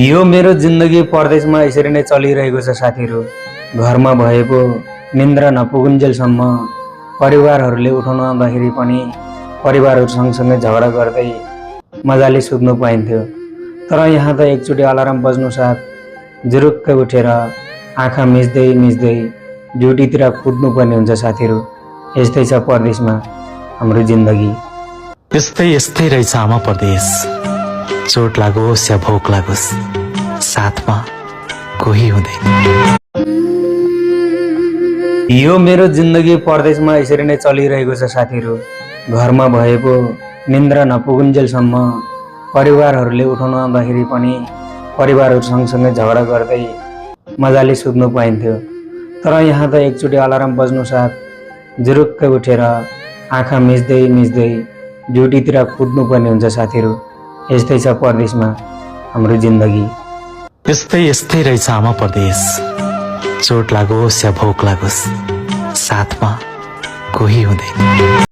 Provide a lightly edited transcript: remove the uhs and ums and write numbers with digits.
यो मेरो जिन्दगी परदेशमा यसरी नै चलिरहेको छ साथीहरू। घरमा भएको निन्द्रा नपुगुन्जेलसम्म परिवारहरूले उठाउन आउँदाखेरि पनि परिवारहरू सँगसँगै झगडा गर्दै मजाले सुत्नु पाइन्थ्यो। तर यहाँ त एकचोटि अलार्म बज्नु साथ जुरुक्कै उठेर आँखा मिच्दै मिच्दै ड्युटीतिर कुद्नुपर्ने हुन्छ साथीहरू। यस्तै छ परदेशमा हाम्रो जिन्दगी। यस्तै यस्तै रहेछ आमा परदेश। चोट लागोस् या भोक लागोस्, साथमा कोही हुँदैन। यो मेरो जिन्दगी परदेशमा यसरी नै चलिरहेको छ साथीहरू। घरमा भएको निन्द्रा नपुगुन्जेलसम्म परिवारहरूले उठाउन आउँदाखेरि पनि परिवारहरू सँगसँगै झगडा गर्दै मजाले सुत्नु पाइन्थ्यो। तर यहाँ त एकचोटि अलार्म बज्नु साथ जुरुक्कै उठेर आँखा मिच्दै मिच्दै ड्युटीतिर कुद्नुपर्ने हुन्छ साथीहरू। यस्तै छ परदेशमा हाम्रो जिन्दगी। यस्तै यस्तै रहेछ आमा परदेश। चोट लागोस् या भोक लागोस्, साथमा कोही हुँदैन।